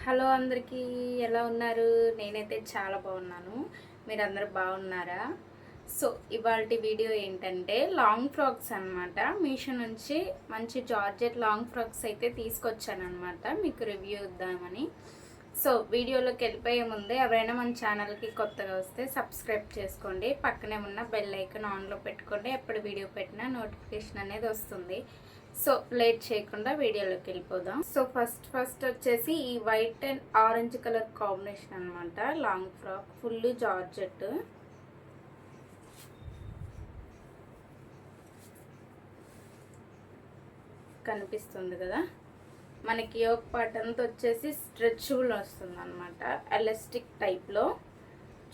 Hello అందరికీ, ఎలా ఉన్నారు? నేనైతే చాలా బాగున్నాను. మీరందరూ బాగున్నారా? సో ఇవాల్టి వీడియో ఏంటంటే లాంగ్ ఫ్రాక్స్ అనమాట. మీషో నుంచి మంచి జార్జెట్ లాంగ్ ఫ్రాక్స్ అయితే తీసుకొచ్చానమాట మీకు రివ్యూ ఇద్దామని. సో వీడియోలోకి వెళ్ళిపోయే ముందే ఎవరైనా మన ఛానల్కి కొత్తగా వస్తే సబ్స్క్రైబ్ చేసుకోండి. పక్కనే ఉన్న బెల్ ఐకాన్ ఆన్లో పెట్టుకోండి. ఎప్పుడు వీడియో పెట్టినా నోటిఫికేషన్ అనేది వస్తుంది. సో లేట్ చేయకుండా వీడియోలోకి వెళ్ళిపోదాం. సో ఫస్ట్ వచ్చేసి ఈ white and orange colour combination అనమాట. Long frock full georgette. కనిపిస్తుంది కదా మనకి. ఒక పార్ట్ అంతా వచ్చేసి స్ట్రెచబుల్ వస్తుంది అనమాట, ఎలాస్టిక్ టైప్లో.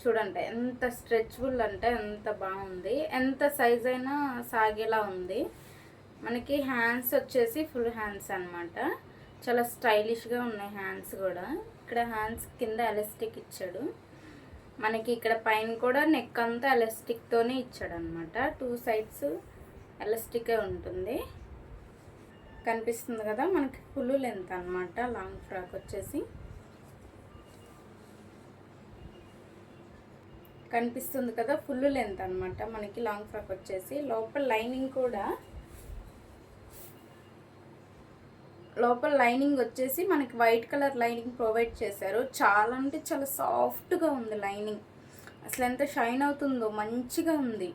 చూడండి ఎంత స్ట్రెచబుల్ అంటే ఎంత బాగుంది. ఎంత సైజ్ అయినా సాగేలా ఉంది. మనకి హ్యాండ్స్ వచ్చేసి ఫుల్ హ్యాండ్స్ అనమాట. చాలా స్టైలిష్గా ఉన్నాయి హ్యాండ్స్ కూడా. ఇక్కడ హ్యాండ్స్ కింద ఎలాస్టిక్ ఇచ్చాడు. మనకి ఇక్కడ పైన కూడా నెక్ అంతా ఎలాస్టిక్తోనే ఇచ్చాడు అనమాట. 2 సైడ్స్ ఎలాస్టికే ఉంటుంది. కనిపిస్తుంది కదా మనకి ఫుల్ లెంత్ అనమాట లాంగ్ ఫ్రాక్ వచ్చేసి. కనిపిస్తుంది కదా ఫుల్ లెంత్ అనమాట మనకి లాంగ్ ఫ్రాక్ వచ్చేసి. లోపల లైనింగ్ వచ్చేసి మనకి వైట్ కలర్ లైనింగ్ ప్రొవైడ్ చేశారు. చాలా అంటే చాలా సాఫ్ట్గా ఉంది లైనింగ్. అసలు ఎంత షైన్ అవుతుందో, మంచిగా ఉంది.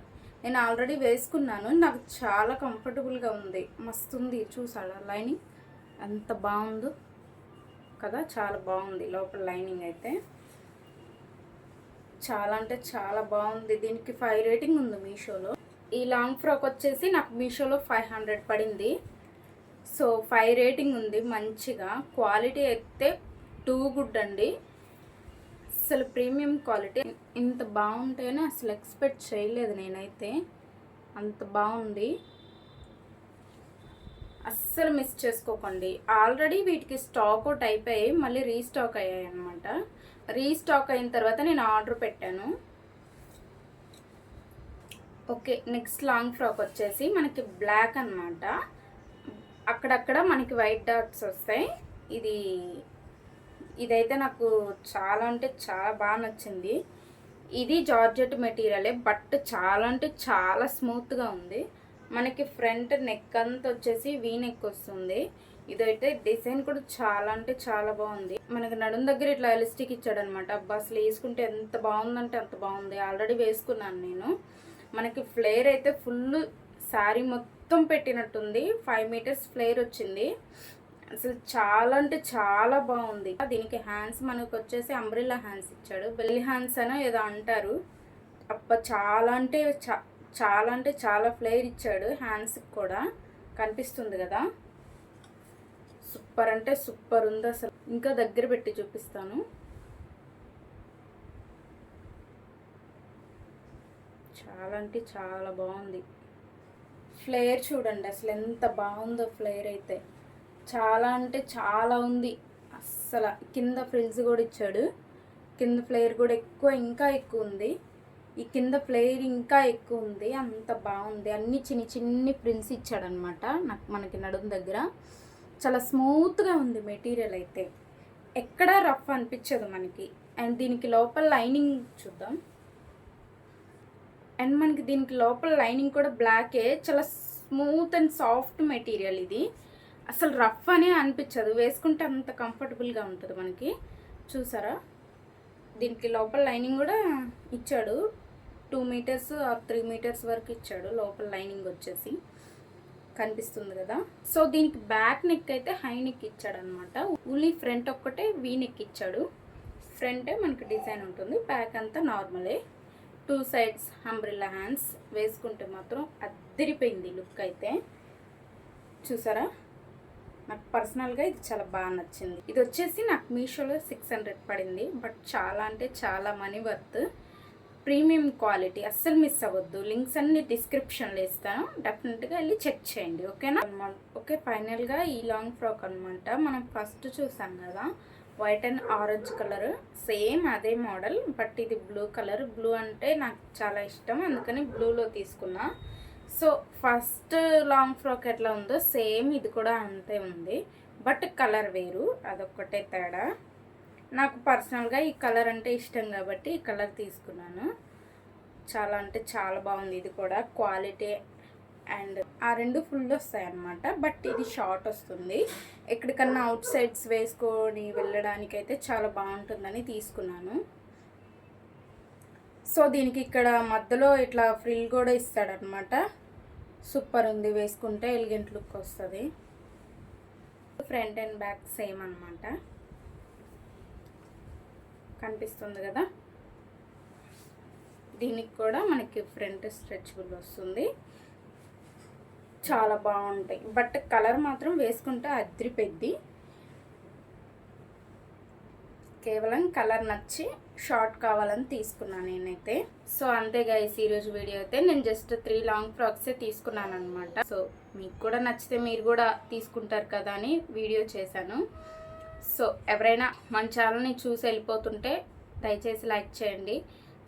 నేను ఆల్రెడీ వేసుకున్నాను, నాకు చాలా కంఫర్టబుల్గా ఉంది. మస్తు ఉంది. చూసాడా లైనింగ్ ఎంత బాగుందో కదా. చాలా బాగుంది లోపల లైనింగ్ అయితే. చాలా అంటే చాలా బాగుంది. దీనికి 5 రేటింగ్ ఉంది మీషోలో. ఈ లాంగ్ ఫ్రాక్ వచ్చేసి నాకు మీషోలో 500 పడింది. సో 5 రేటింగ్ ఉంది. మంచిగా క్వాలిటీ అయితే టూ గుడ్ అండి. అసలు ప్రీమియం క్వాలిటీ. ఇంత బాగుంటేనే అసలు ఎక్స్పెక్ట్ చేయలేదు నేనైతే. అంత బాగుంది. అస్సలు మిస్ చేసుకోకండి. ఆల్రెడీ వీటికి స్టాక్ అవుట్ అయిపోయి మళ్ళీ రీస్టాక్ అయ్యాయి అనమాట. రీస్టాక్ అయిన తర్వాత నేను ఆర్డర్ పెట్టాను. ఓకే, నెక్స్ట్ లాంగ్ ఫ్రాక్ వచ్చేసి మనకి బ్లాక్ అనమాట. అక్కడక్కడ మనకి వైట్ డాట్స్ వస్తాయి. ఇదైతే నాకు చాలా అంటే చాలా బాగా నచ్చింది. ఇది జార్జెట్ మెటీరియలే, బట్ చాలా అంటే చాలా స్మూత్గా ఉంది. మనకి ఫ్రంట్ నెక్ అంతా వచ్చేసి వీ నెక్ వస్తుంది. ఇదైతే డిజైన్ కూడా చాలా అంటే చాలా బాగుంది. మనకి నడుం దగ్గర ఇట్లా ఎలాస్టిక్ ఇచ్చాడు అనమాట. అబ్బా అసలు వేసుకుంటే ఎంత బాగుందంటే అంత బాగుంది. ఆల్రెడీ వేసుకున్నాను నేను. మనకి ఫ్లేర్ అయితే ఫుల్ శారీ మొత్తం పెట్టినట్టుంది. 5 మీటర్స్ ఫ్లేర్ వచ్చింది. అసలు చాలా అంటే చాలా బాగుంది. దీనికి హ్యాండ్స్ మనకు వచ్చేసి అంబ్రెల్లా హ్యాండ్స్ ఇచ్చాడు. బెల్లి హ్యాండ్స్ అనో ఏదో అంటారు. అప్ప చాలా అంటే చాలా ఫ్లేర్ ఇచ్చాడు హ్యాండ్స్కి కూడా. కనిపిస్తుంది కదా. సూపర్ అంటే సూపర్ ఉంది అసలు. ఇంకా దగ్గర పెట్టి చూపిస్తాను. చాలా అంటే చాలా బాగుంది. ఫ్లేర్ చూడండి అసలు ఎంత బాగుందో. ఫ్లేర్ అయితే చాలా అంటే చాలా ఉంది. అస్సలు కింద ఫ్రిల్స్ కూడా ఇచ్చాడు. కింద ఫ్లేర్ కూడా ఇంకా ఎక్కువ ఉంది. ఈ కింద ఫ్లేర్ ఇంకా ఎక్కువ ఉంది. అంత బాగుంది. అన్ని చిన్ని ఫ్రిల్స్ ఇచ్చాడనమాట మనకి నడుం దగ్గర. చాలా స్మూత్గా ఉంది మెటీరియల్ అయితే. ఎక్కడా రఫ్ అనిపించదు మనకి. అండ్ దీనికి లోపల లైనింగ్ చూద్దాం. అండ్ మనకి దీనికి లోపల లైనింగ్ కూడా బ్లాకే. చాలా స్మూత్ అండ్ సాఫ్ట్ మెటీరియల్ ఇది. అసలు రఫ్ అనే అనిపించదు. వేసుకుంటే అంత కంఫర్టబుల్గా ఉంటుంది మనకి. చూసారా, దీనికి లోపల లైనింగ్ కూడా ఇచ్చాడు. 2 మీటర్స్ ఆర్ 3 మీటర్స్ వరకు ఇచ్చాడు లోపల లైనింగ్ వచ్చేసి. కనిపిస్తుంది కదా. సో దీనికి బ్యాక్ నెక్ అయితే హై నెక్ ఇచ్చాడు అనమాట. ఓన్లీ ఫ్రంట్ ఒక్కటే వీ నెక్ ఇచ్చాడు. ఫ్రంటే మనకి డిజైన్ ఉంటుంది, బ్యాక్ అంతా నార్మలే. 2 సైడ్స్ అంబ్రెల్లా హ్యాండ్స్. వేసుకుంటే మాత్రం అద్దరిపోయింది లుక్ అయితే. చూసారా, నాకు పర్సనల్గా ఇది చాలా బాగా నచ్చింది. ఇది వచ్చేసి నాకు మీషోలో 600 పడింది. బట్ చాలా అంటే చాలా మనీ వర్త్. Premium quality. అస్సలు మిస్ అవ్వద్దు. లింక్స్ అన్ని డిస్క్రిప్షన్లో ఇస్తాను, డెఫినెట్గా వెళ్ళి చెక్ చేయండి. ఓకేనా. ఓకే, ఫైనల్గా ఈ లాంగ్ ఫ్రాక్ అనమాట. మనం ఫస్ట్ చూసాం కదా white and orange colour, same అదే మోడల్. బట్ ఇది బ్లూ కలర్. బ్లూ అంటే నాకు చాలా ఇష్టం, అందుకని బ్లూలో తీసుకున్నా. సో ఫస్ట్ లాంగ్ ఫ్రాక్ ఎట్లా ఉందో సేమ్ ఇది కూడా అంతే ఉంది. బట్ కలర్ వేరు, అదొక్కటే తేడా. నాకు పర్సనల్గా ఈ కలర్ అంటే ఇష్టం కాబట్టి ఈ కలర్ తీసుకున్నాను. చాలా అంటే చాలా బాగుంది. ఇది కూడా క్వాలిటీ అండ్ ఆ రెండు ఫుల్ వస్తాయి అన్నమాట. బట్ ఇది షార్ట్ వస్తుంది. ఎక్కడికన్నా అవుట్ సైడ్స్ వేసుకొని వెళ్ళడానికైతే చాలా బాగుంటుందని తీసుకున్నాను. సో దీనికి ఇక్కడ మధ్యలో ఇట్లా ఫ్రిల్ కూడా ఇస్తాడనమాట. సూపర్ ఉంది, వేసుకుంటే ఎలిగెంట్ లుక్ వస్తుంది. ఫ్రంట్ అండ్ బ్యాక్ సేమ్ అనమాట. కనిపిస్తుంది కదా. దీనికి కూడా మనకి ఫ్రంట్ స్ట్రెచబుల్ వస్తుంది. చాలా బాగుంటాయి. బట్ కలర్ మాత్రం వేసుకుంటే అదిరిపెద్ది. కేవలం కలర్ నచ్చి షార్ట్ కావాలని తీసుకున్నాను నేనైతే. సో అంతే గైస్, ఈరోజు వీడియో అయితే నేను జస్ట్ 3 లాంగ్ ఫ్రాక్సే తీసుకున్నాను అనమాట. సో మీకు కూడా నచ్చితే మీరు కూడా తీసుకుంటారు కదా అని వీడియో చేశాను. సో ఎవరైనా మన ఛానల్ని చూసి వెళ్ళిపోతుంటే దయచేసి లైక్ చేయండి.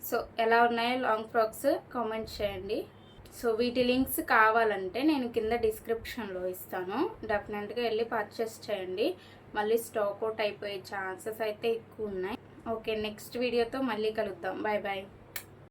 సో ఎలా ఉన్నాయో లాంగ్ ఫ్రాక్స్ కామెంట్ చేయండి. సో వీటి లింక్స్ కావాలంటే నేను కింద డిస్క్రిప్షన్లో ఇస్తాను. డెఫినెట్గా వెళ్ళి పర్చేస్ చేయండి. మళ్ళీ స్టాక్ అవుట్ అయిపోయే ఛాన్సెస్ అయితే ఎక్కువ ఉన్నాయి. ఓకే, నెక్స్ట్ వీడియోతో మళ్ళీ కలుద్దాం. Bye bye.